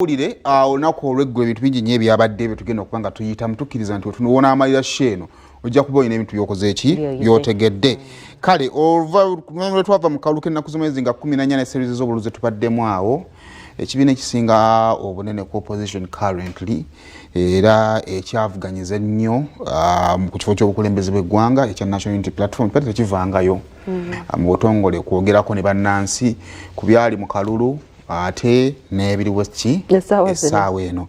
Ulire olunaku olw'eggwe ebintu bingi nnyo ebyabadde tugenda okubanga tuyitamu tukkiriza nti otunuwona amalira sheeno ojja kuba olina ebintu byokoze ki byotegedde kale lwe twava mu kalulu k'ennaku z'omwezi nga 14 ne series z'obululu ze tubaddemu awo ekibiina ekisinga obunene ku opposition currently era ekyavuganyiza ennyo ku kifo ky'obukulembeze bw'eggwanga ekya National Unity Platform pete tekivangayo mu butongole kwogerako ne bannansi ku byali mu kalulu ate n'ebiri westi essaawa eno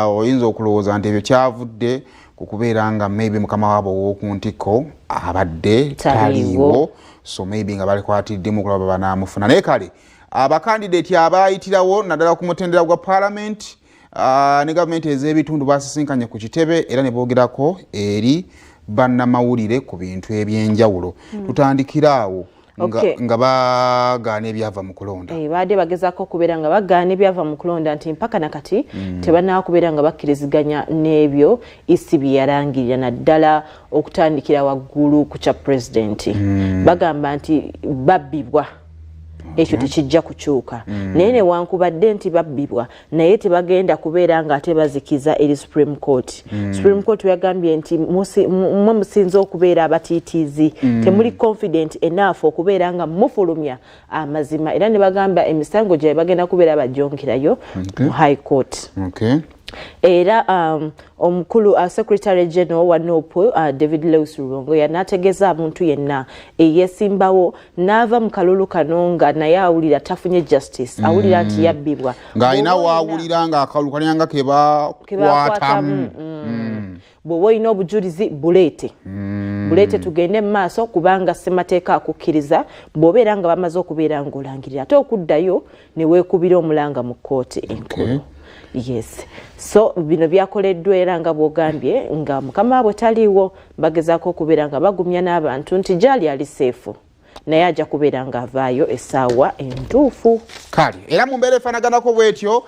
oyinza okulowooza nti ebyo kyavudde ku kubeera nga maybe mukama waabo ow'oku ntikko abadde taliiwo so maybe nga balikwatiddemu okulaba banaamufuna naye kale abakandidate abaayitirawo naddala ku mutendera gwa parliament ne gavumenti ez'ebitundu basisinkanye ku kitebe era ne boogerako eri bannamawulire ku bintu eby'enjawulo tutandikira awo nga bagaana ebyava mu kulonda baadde bagezaako okubeera nga bagaana ebyava mu kulonda nti mpaka nakati tebanaa kubeera nga bakkiriziganya n'ebyo isi bye yalangirira naddala okutandikira waggulu ku kya pulezidenti bagamba nti babbibwa ekyo tekijja kukyuka naye newankubadde nti babbibwa naye tebagenda kubeera nga ate bazikiza eri Supreme Court. Supreme Court yagambye nti mwe musinze okubeera abatiitiizi temuli confident enough okubeera nga mufulumya amazima era ne bagamba emisango gye bagenda kubeera bajonkerayo mu High Court. Era omukulu Secretary General wa NOPO David Lewis Rulongo yanategeeza abantu yenna eyesimbawo n'ava mu kalulu kano nga naye awulira tafunye justice awulira nti yabbibwa ng'alina waawulira nga akalulu kalyanga kebakwatamu bw'oba olina obujulizi buleete buleete tugende mu maaso kubanga ssemateeka akukkiriza bw'obeera nga bamaze okubeera ng'olangirira ate okuddayo ne weekubira omulanga mu kkooti enkulu. Yes. So bino byakoleddwa era nga bw'ogambye nga mukama waabwe taliiwo bagezaako okubeera nga bagumya n'abantu nti gyali ali seefu naye ajja kubeera nga avaayo essaawa entuufu. Kale era mu mbeera efaanaganako bw'etyo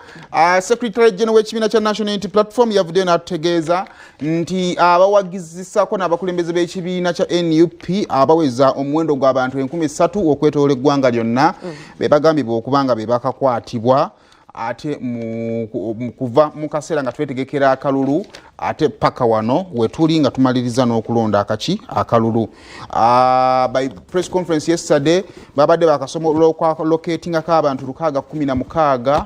Secretary General w'ekibiina kya National Unity Platform yavuddeyo n'atutegeeza nti abawagizisaako n'abakulembeze b'ekibiina kya NUP abaweza omuwendo gw'abantu 3000 okwetooloola eggwanga lyonna be bagambibwa okuba nga be bakakwatibwa ate kuva mu kaseera nga twetegekera akalulu ate paka wano wetuli nga tumaliriza n'okulonda akalulu. By press conference yesterday babadde bakasoma locatingako abantu 616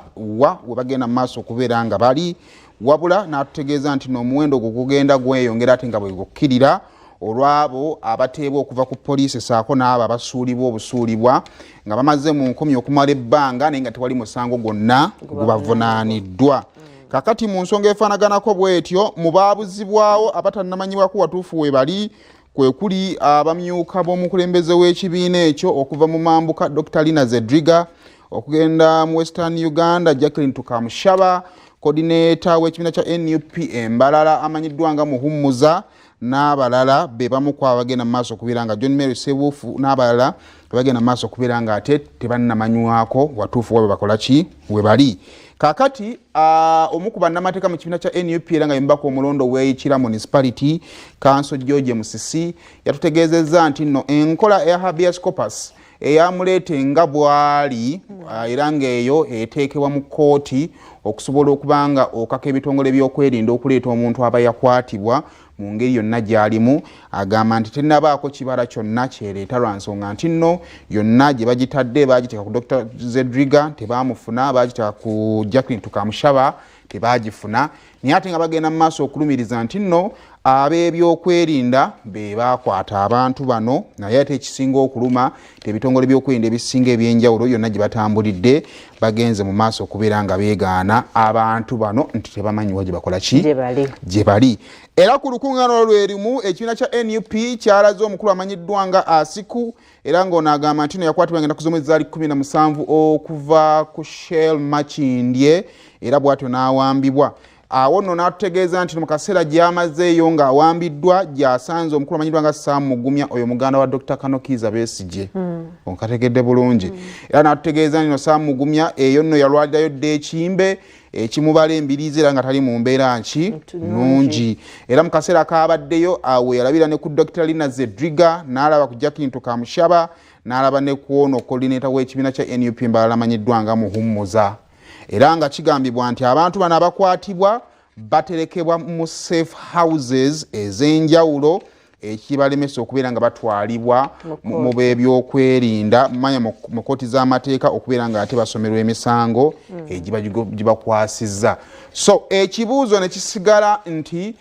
we bagenda mu maaso okubeera nga bali wabula n'atutegeeza nti n'omuwendo gwo gugenda gweyongera ate nga bwe gukkirira olwabo abateebwa okuva ku poliisi saako n'abo abasuulibwa obusuulibwa nga bamaze mu nkumi okumala ebbanga naye nga tewali musango gwonna gubavunaaniddwa. Kakati mu nsonga efaanaganako bw'etyo mu baabuzibwawo abatannamanyibwako watuufu we bali kwe kuli abamyuka b'omukulembeze w'ekibiina ekyo okuva mu mambuka Dr. Lina Zedriga okugenda mu Western Uganda Jacqueline Tukamushaba coordinator w'ekibiina kya NUP Embalala amanyiddwa nga Muhumuza n'abalala be bamu ku abagenda mu maaso okubeera nga John Mary Sebuufu n'abalala bagenda mu maaso okubeera nga ate tebannamanyibwako watuufu wabe bakola ki we bali. Kakati omu ku bannamateeka mu kibiina kya NUP era nga yembako omulondo w'Ekira Municipality Council George Musisi yatutegeezezza nti nno enkola eya habeas corpus eyamuleete nga bwali era ng'eyo eteekebwa mu kkooti okusobola okuba nga okaka ebitongole by'okwerinda okuleeta omuntu aba yakwatibwa mu ngeri yonna gy'alimu. Agamba nti tennabaako kibala kyonna kyereeta lwa nsonga nti nno yonna gye bagitadde baagiteeka ku Dr. Zedriga tebaamufuna, baagiteeka ku Jacqueline Tukamushaba tebaagifuna, naye ate nga bagenda mu maaso okulumiriza nti nno ab'ebyokwerinda be baakwata abantu bano naye ate ekisinga okuluma ebitongole by'okwerinda ebisinga eby'enjawulo yonna gye batambulidde bagenze mu maaso okubeera nga beegaana abantu bano nti tebamanyiwa gye bakola ki gye bali. Era ku lukuŋŋaana lwerimu ekibiina kya NUP kyalaze omukulu amanyiddwa nga Asiku era ng'ono agamba nti no yakwatibwa ng'ennaku z'omwezi zaali 17 okuva ku Shell Makindye era bw'atyo n'awambibwa. Awo nno n'atutegeeza nti mu kaseera gy'amazeeyo ng'awambiddwa gy'asanze omukulu amanyiddwa nga Sam Mugumya oyo muganda wa Dr. Kanokiza Besigye onkategedde bulungi era n'atutegeeza nti no Sam Mugumya eyo nno yalwalirayo dda ekimbe ekimubala embiriizi era nga tali mu mbeera nnungi era mu kaseera kaabaddeyo awo yalabira ne ku Dr. Lina Zedriga n'alaba ku Jacqueline Tukamushaba n'alaba ne ku ono coordinator w'ekibiina kya NUP Embalala amanyiddwa nga Muhumuza. era nga kigambibwa nti abantu bano abakwatibwa baterekebwa mu safe houses ez'enjawulo ekibalemesa okubeera nga batwalibwa mu b'ebyokwerinda manya mu kooti z'amateeka okubeera nga ate basomerwa emisango gibakwasizza. So ekibuuzo ne kisigala nti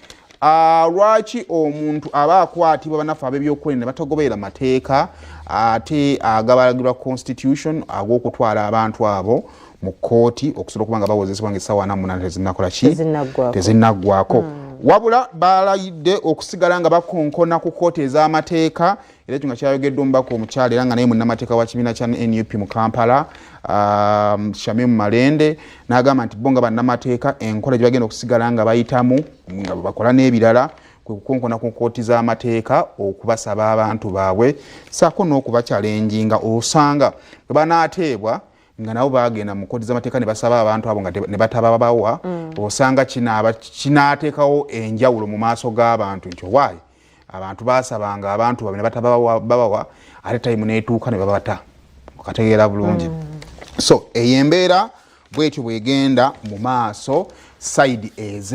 lwaki omuntu aba akwatibwa bannaffe ab'ebyokwerinda batagoberera mateeka ate agabalagirwa constitution ag'okutwala abantu abo mu kooti okusobola okuba nga bawozesebwa ng'essaawa 48 tezinakola ki tezinaggwako. Wabula balayidde okusigala nga bakonkona ku kooti ez'amateeka era ekyo nga kyayogeddwa omubaka omukyala era nga naye munnamateeka wa kibiina kya NUP mu Kampala Shamim Malende n'agamba nti bo nga bannamateeka enkola gye bagenda okusigala nga bayitamu nga bakola n'ebirala kwe kukonkona ku kooti z'amateeka okubasaba abantu baabwe saako n'okubakyalenjinga osanga bwe banaateebwa nga nabo bagenda mu kooti z'amateeka ne basaba abantu abo nga ne batababawa osanga kinaateekawo enjawulo mu maaso g'abantu nti owaayi abantu baasabanga abantu babe ne batababawa ate tayimu neetuuka ne babata okategeera bulungi. So eyo embeera bwetyo bwegenda mu maaso sayidi eze